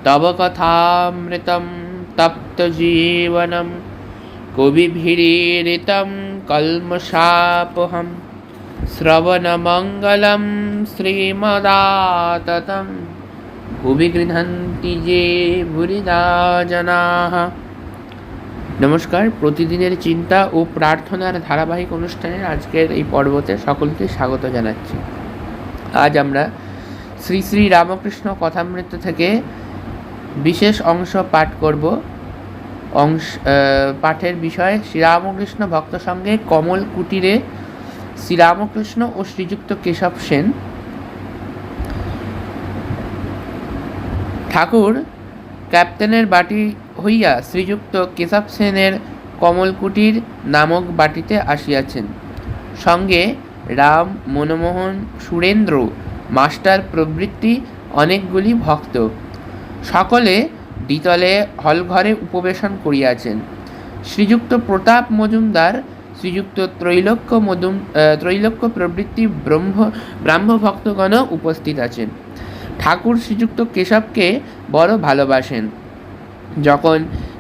তব কথামৃতম তপ্তজীবনম কবিভিরীড়িতম কল্মষাপহম শ্রবণমঙ্গলম শ্রীমদাততম ভুবি গৃহন্তি যে ভুরিদা জনাঃ। নমস্কার, প্রতিদিনের চিন্তা ও প্রার্থনার ধারাবাহিক অনুষ্ঠানের আজকের এই পর্বতে সকলকে স্বাগত জানাচ্ছি। আজ আমরা শ্রী শ্রী রামকৃষ্ণ কথামৃত থেকে বিশেষ অংশ পাঠ করব। পাঠের বিষয় শ্রীরামকৃষ্ণ ভক্ত সঙ্গে কমল কুটিরে শ্রীরামকৃষ্ণ ও শ্রীযুক্ত কেশব সেন। ঠাকুর ক্যাপ্টেনের বাটি হইয়া শ্রীযুক্ত কেশব সেনের কমলকুটির নামক বাটিতে আসিয়াছেন। সঙ্গে রাম, মনমোহন, সুরেন্দ্র মাস্টার প্রভৃতি অনেকগুলি ভক্ত। সকলে দ্বিতলে হলঘরে উপবেশন করিয়াছেন। শ্রীযুক্ত প্রতাপ মজুমদার, শ্রীযুক্ত ত্রৈলোক্য প্রভৃতি ব্রাহ্মভক্তগণ উপস্থিত আছেন। ঠাকুর শ্রীযুক্ত কেশবকে বড় ভালোবাসেন। যখন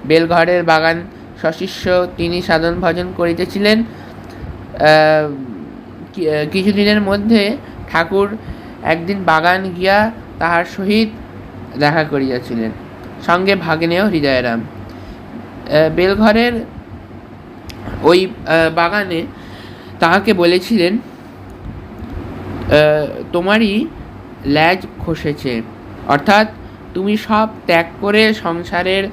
বেলঘরের বাগান সশিষ্য তিনি সাধন ভজন করিতেছিলেন, কিছুদিনের মধ্যে ঠাকুর একদিন বাগান গিয়া তাহার সহিত দেখা করিয়াছিলেন, সঙ্গে ভাগ্নেয় হৃদয়রাম। বেলঘরের ওই বাগানে তাহাকে বলেছিলেন, তোমারই ল্যাজ খসেছে, অর্থাৎ তুমি সব ত্যাগ করে সংসারের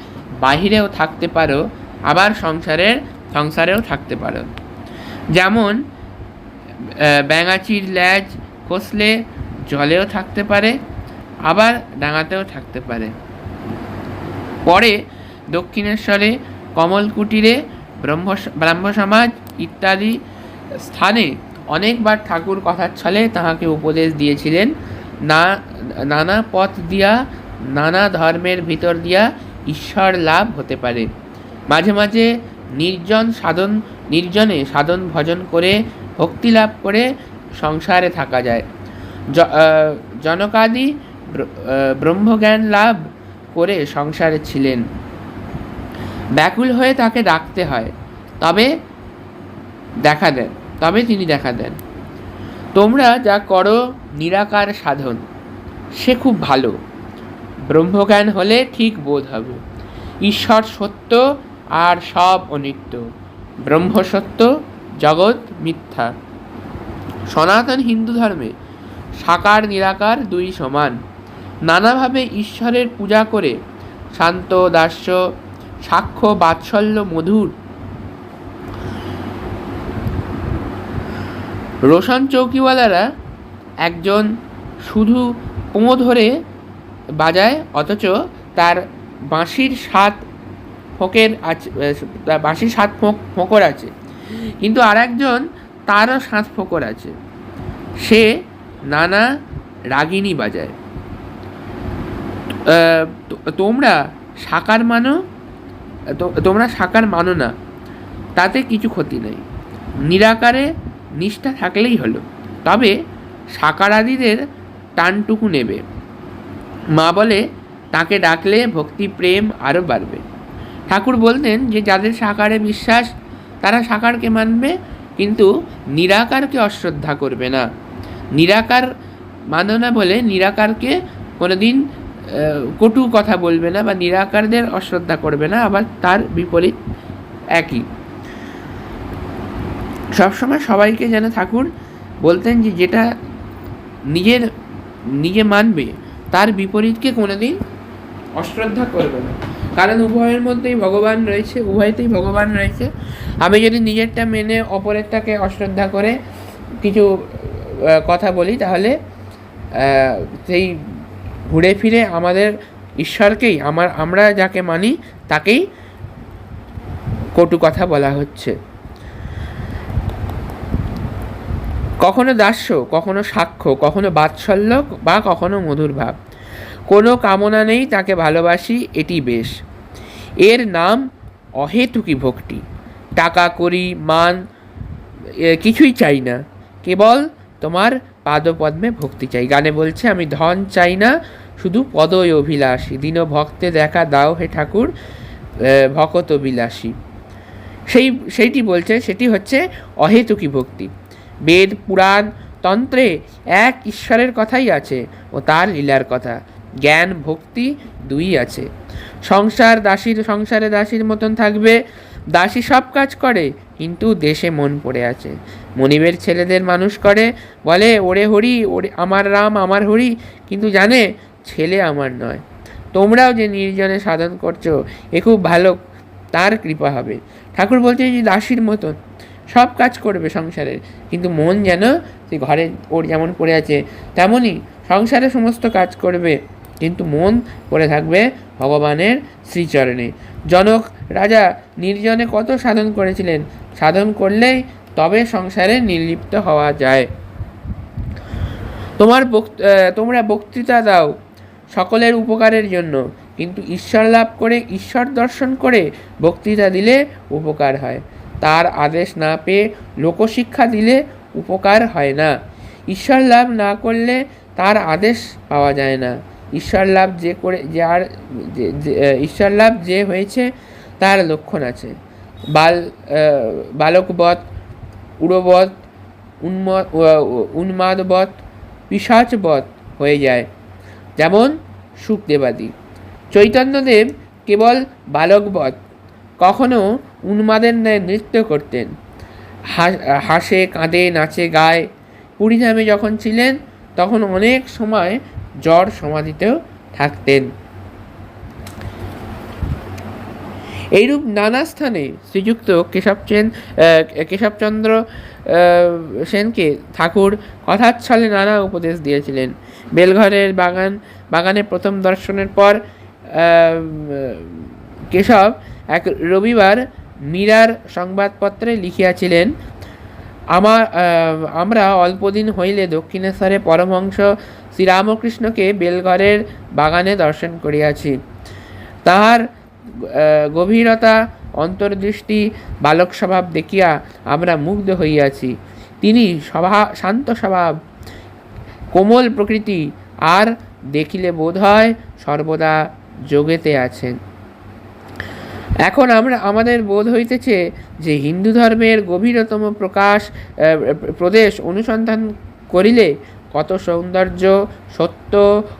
বাহিরেও থাকতে পারো, আবার সংসারেও থাকতে পারো। যেমন ব্যাঙাচির ল্যাজ খসলে জলেও থাকতে পারে, আবার ডাঙাতেও থাকতে পারে। পরে দক্ষিণেশ্বরে, কমলকুটিরে, ব্রাহ্মসমাজ ইত্যাদি স্থানে অনেকবার ঠাকুর কথার ছলে তাহাকে উপদেশ দিয়েছিলেন, নানা পথ দিয়া, নানা ধর্মের ভিতর দিয়া ঈশ্বর লাভ হতে পারে। মাঝে মাঝে নির্জনে সাধন ভজন করে ভক্তি লাভ করে সংসারে থাকা যায়। জনকাদি ব্রহ্মজ্ঞান লাভ করে সংসারে ছিলেন। ব্যাকুল হয়ে তাকে ডাকতে হয়, তবে তিনি দেখা দেন। তোমরা যা করো নিরাকার সাধন, সে খুব ভালো। ব্রহ্মজ্ঞান হলে ঠিক বোধ হবে। ঈশ্বর সত্য আর সব অনিত্য, ব্রহ্ম সত্য, জগৎ মিথ্যা। সনাতন হিন্দু ধর্মে সাকার নিরাকার দুই সমান। নানাভাবে ঈশ্বরের পূজা করে শান্ত, দাস্য, সাক্ষ্য, বাৎসল্য, মধুর, রোশন চৌকিওয়ালারা একজন শুধু পোঁ ধরে বাজায়, অথচ তার বাঁশির 7 ফোঁকর আছে, কিন্তু আর একজন তারও 7 ফোঁকর আছে, সে নানা রাগিনী বাজায়। তোমরা সাকার মানো না, তাতে কিছু ক্ষতি নেই। নিরাকারে নিষ্ঠা থাকলেই হলো। তবে সাকারাদিদের টানটুকু নেবে। মা বলে, তাকে ডাকলে ভক্তি প্রেম আরও বাড়বে। ঠাকুর বলতেন যে যাদের সাকারে বিশ্বাস তারা সাকারকে মানবে, কিন্তু নিরাকারকে অশ্রদ্ধা করবে না। নিরাকার মানো না বলে নিরাকারকে কোনোদিন কটু কথা বলবে না, বা নিরাকারদের অশ্রদ্ধা করবে না, আবার তার বিপরীত একই। সবসময় সবাইকে যেন ঠাকুর বলতেন যে যেটা নিজে মানবে তার বিপরীতকে কোনোদিন অশ্রদ্ধা করবে না, কারণ উভয়তেই ভগবান রয়েছে। আমি যদি নিজেরটা মেনে অপরেরটাকে অশ্রদ্ধা করে কিছু কথা বলি, তাহলে সেই ঘুরে ফিরে আমাদের ঈশ্বরকেই, আমরা যাকে মানি তাকেই কটু কথা বলা হচ্ছে। কখনো দাস্য, কখনো সাক্ষ্য, কখনো বাৎসল্য, বা কখনো মধুর ভাব। কোনো কামনা নেই, তাকে ভালোবাসি, এটি বেশ। এর নাম অহেতুকী ভক্তি। টাকা করি মান কিছুই চাই না, কেবল তোমার পাদপদ্মে ভক্তি চাই। গানে বলছে, আমি ধন চাই না, শুধু পদই অভিলাষী, দীন ভক্তে দেখা দাও হে ঠাকুর ভকত বিলাসী। সেইটি বলছে, সেটি হচ্ছে অহেতুকী ভক্তি। বেদ পুরাণ তন্ত্রে এক ঈশ্বরের কথাই আছে ও তার লীলার কথা। জ্ঞান ভক্তি দুই আছে। সংসারে দাসীর মতন থাকবে, দাসী সব কাজ করে কিন্তু দেশে মন পড়ে আছে। মনিবের ছেলেদের মানুষ করে, বলে ওরে হরি, ওরে আমার রাম আমার হরি, কিন্তু জানে ছেলে আমার নয়। তোমরাও যে নির্জনে সাধন করছো এ খুব ভালো, তার কৃপা হবে। ঠাকুর বলছে যে দাসীর মতন সব কাজ করবে সংসারের, কিন্তু মন যেন সে ঘরে ওর যেমন পড়ে আছে তেমনই সংসারে সমস্ত কাজ করবে, কিন্তু মন পড়ে থাকবে ভগবানের শ্রীচরণে। জনক রাজা নির্জনে কত সাধন করেছিলেন, সাধন করলেই তবে সংসারে নির্লিপ্ত হওয়া যায়। তোমরা বক্তৃতা দাও সকলের উপকারের জন্য, কিন্তু ঈশ্বর লাভ করে, ঈশ্বর দর্শন করে বক্তৃতা দিলে উপকার হয়। তার আদেশ না পেয়ে লোকশিক্ষা দিলে উপকার হয় না। ঈশ্বর লাভ না করলে তার আদেশ পাওয়া যায় না। ঈশ্বর লাভ যে হয়েছে তার লক্ষণ আছে। বালকবৎ, উড়বৎ, উন্মাদবৎ, পিশাচবৎ হয়ে যায়, যেমন শুকদেবাদি। চৈতন্যদেব কেবল বালকবৎ, কখনো উন্মাদের ন্যায় নৃত্য করতেন, হাসে কাঁদে নাচে গায়। পুরীধামে যখন ছিলেন তখন অনেক সময় জ্বর সমাধিতেও থাকতেন। এইরূপ নানা স্থানে শ্রীযুক্ত কেশবচন্দ্র সেনকে ঠাকুর কথাচ্ছলে নানা উপদেশ দিয়েছিলেন। বেলঘরের বাগানে প্রথম দর্শনের পর কেশব এক রবিবার মীরার সংবাদপত্রে লিখিয়াছিলেন, আমরা অল্পদিন হইলে দক্ষিণেশ্বরে পরমহংস শ্রীরামকৃষ্ণকে বেলঘরের বাগানে দর্শন করিয়াছি। তাহার গভীরতা, অন্তর্দৃষ্টি, বালক স্বভাব দেখিয়া আমরা মুগ্ধ হইয়াছি। তিনি শান্ত স্বভাব, কোমল প্রকৃতি, আর দেখিলে বোধ হয় সর্বদা যোগেতে আছেন। এখন আমাদের বোধ হইতেছে যে হিন্দু ধর্মের গভীরতম প্রদেশ অনুসন্ধান করিলে কত সৌন্দর্য, সত্য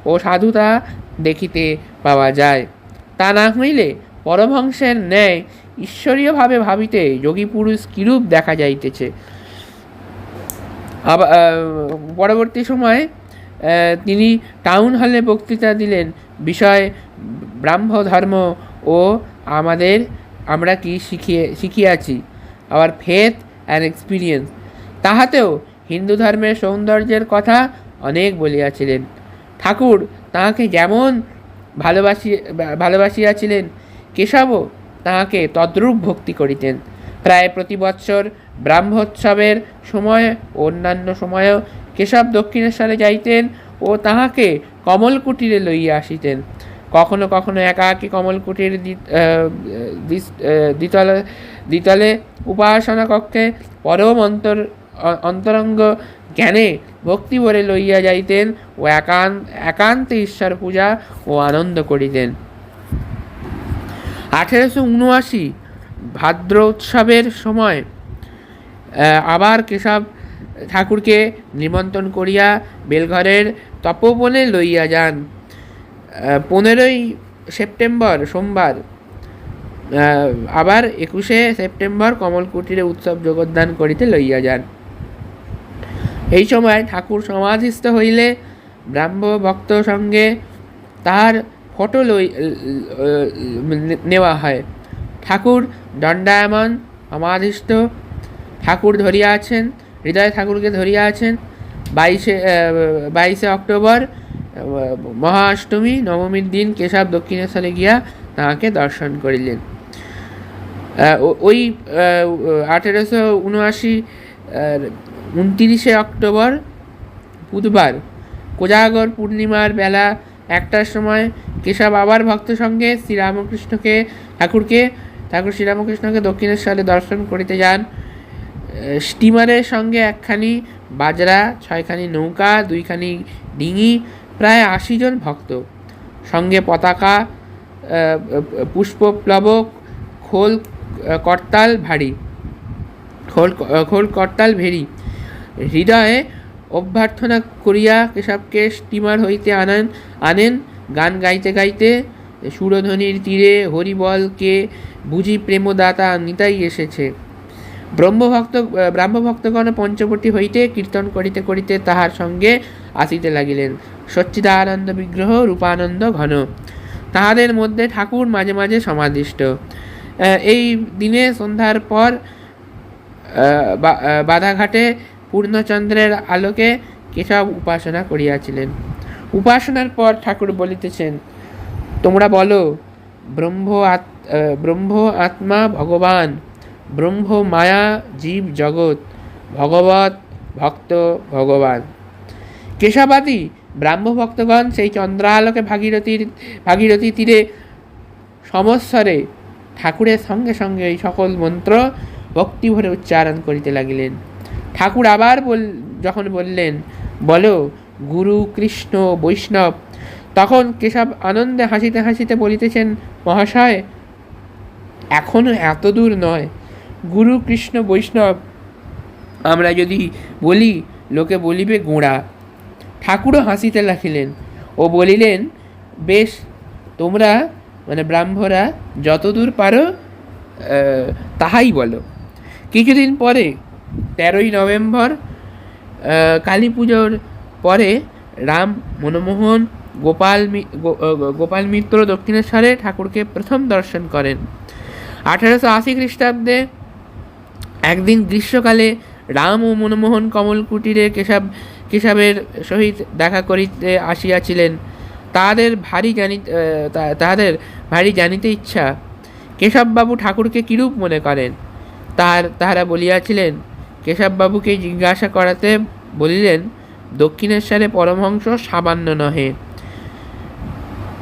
ও সাধুতা দেখিতে পাওয়া যায়। তা না হইলে পরমহংসের ন্যায় ঈশ্বরীয়ভাবে ভাবিতে যোগী পুরুষ কিরূপ দেখা যাইতেছে। পরবর্তী সময়ে তিনি টাউন হলে বক্তৃতা দিলেন, বিষয় ব্রাহ্ম ধর্ম ও আমরা কি শিখিয়াছি, আওয়ার ফেথ অ্যান্ড এক্সপিরিয়েন্স। তাহাতেও হিন্দু ধর্মের সৌন্দর্যের কথা অনেক বলিয়াছিলেন। ঠাকুর তাহাকে যেমন ভালোবাসিয়াছিলেন, কেশবও তাহাকে তদ্রূপ ভক্তি করিতেন। প্রায় প্রতি বৎসর ব্রাহ্মোৎসবের সময় অন্যান্য সময়েও কেশব দক্ষিণেশ্বরে যাইতেন ও তাহাকে কমলকুটিরে লইয়া আসিতেন। কখনো কখনো একাকী কমলকুটির দ্বিতলে উপাসনা কক্ষে পরম অন্তরঙ্গ জ্ঞানে ভক্তি ভরে লইয়া যাইতেন ও একান্তে ঈশ্বর পূজা ও আনন্দ করিতেন। 1879 ভাদ্র উৎসবের সময় আবার কেশব ঠাকুরকে নিমন্ত্রণ করিয়া বেলঘরের তপোবনে লইয়া যান। 15 সেপ্টেম্বর সোমবার, আবার 21 সেপ্টেম্বর কমলকুটিরে উৎসব যোগদান করিতে লইয়া যান। এই সময় ঠাকুর সমাধিস্থ হইলে ব্রাহ্ম ভক্ত সঙ্গে তাহার ফটো নেওয়া হয়। ঠাকুর দণ্ডায়মান সমাধিস্থ, ঠাকুর ধরিয়া আছেন, হৃদয় ঠাকুরকে ধরিয়া আছেন। 22 অক্টোবর মহাষ্টমী নবমীর দিন কেশব দক্ষিণেশ্বরে গিয়া তাহাকে দর্শন করিলেন। ওই 1879 29 অক্টোবর বুধবার কোজাগর পূর্ণিমার বেলা 1টার সময় কেশব আবার ভক্ত সঙ্গে ঠাকুর শ্রীরামকৃষ্ণকে দক্ষিণেশ্বরে দর্শন করিতে যান। স্টিমারের সঙ্গে 1খানি বাজরা, 6খানি নৌকা, 2খানি ডিঙি, প্রায় 80 জন ভক্ত, সঙ্গে পতাকা, পুষ্পপ্লবক, খোল করতাল ভারী খোল করতাল ভেরি হৃদয়ে অভ্যর্থনা করিয়া কেশবকে স্টিমার হইতে আনেন। গান গাইতে গাইতে সুরধ্বনির তীরে হরিবলকে বুঝি প্রেমদাতা নিতাই এসেছে। ব্রাহ্মভক্তগণ পঞ্চবটী হইতে কীর্তন করিতে করিতে তাহার সঙ্গে আসিতে লাগিলেন। সচ্চিদানন্দ বিগ্রহ, রূপানন্দ ঘন, তাহাদের মধ্যে ঠাকুর মাঝে মাঝে সমাদিষ্ট। এই দিনে সন্ধ্যার পর বাধাঘাটে পূর্ণচন্দ্রের আলোকে কেশব উপাসনা করিয়াছিলেন। উপাসনার পর ঠাকুর বলিতেছেন, তোমরা বলো, ব্রহ্ম আত্মা ভগবান, ব্রহ্ম মায়া জীব জগৎ, ভগবৎ ভক্ত ভগবান। কেশবাদী ব্রাহ্মভক্তগণ সেই চন্দ্রালোকে ভাগীরথী তীরে সমস্বরে ঠাকুরের সঙ্গে সঙ্গে এই সকল মন্ত্র ভক্তিভরে উচ্চারণ করিতে লাগিলেন। ঠাকুর আবার যখন বললেন, বলো গুরু কৃষ্ণ বৈষ্ণব, তখন কেশব আনন্দে হাসিতে হাসিতে বলিতেছেন, মহাশয়, এখনো এত দূর নয়। গুরু কৃষ্ণ বৈষ্ণব আমরা যদি বলি, লোকে বলিবে গোঁড়া। ঠাকুরও হাসিতে লাগিলেন ও বলিলেন, বেশ, তোমরা ব্রাহ্মরা যতদূর পারো তাহাই বলো। কিছুদিন পরে 13ই নভেম্বর কালী পুজোর পরে রাম মনমোহন গোপাল মিত্র দক্ষিণেশ্বরে ঠাকুরকে প্রথম দর্শন করেন। 1880 খ্রিস্টাব্দে একদিন গ্রীষ্মকালে রাম ও মনমোহন কমল কুটিরে কেশবের সহিত দেখা করিতে আসিয়াছিলেন। তাহাদের ভারী জানিতে ইচ্ছা, কেশববাবু ঠাকুরকে কিরূপ মনে করেন। তাহারা বলিয়াছিলেন। কেশববাবুকে জিজ্ঞাসা করাতে বলিলেন, দক্ষিণেশ্বরে পরমহংস সামান্য নহে।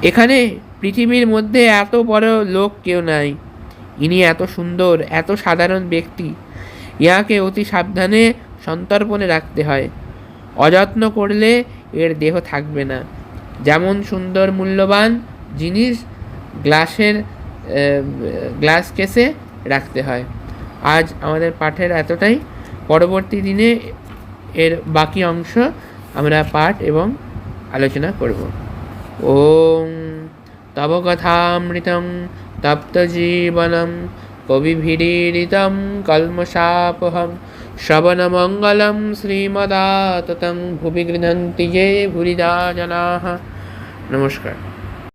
এখানে পৃথিবীর মধ্যে এত বড় লোক কেউ নাই। ইনি এত সুন্দর, এত সাধারণ ব্যক্তি, ইহাকে অতি সাবধানে সন্তর্পণে রাখতে হয়। অযত্ন করলে এর দেহ থাকবে না। যেমন সুন্দর মূল্যবান জিনিস গ্লাস কেসে রাখতে হয়। আজ আমাদের পাঠের এতটাই। পরবর্তী দিনে এর বাকি অংশ আমরা পাঠ এবং আলোচনা করব। ওম তব কথামৃতং তপ্ত জীবনম কবিভিরীড়িতং কল্মষাপহং শ্রবণমঙ্গলম শ্রীমদাততং ভুবি গৃহন্তি ये ভুরিদা জনাঃ। নমস্কার।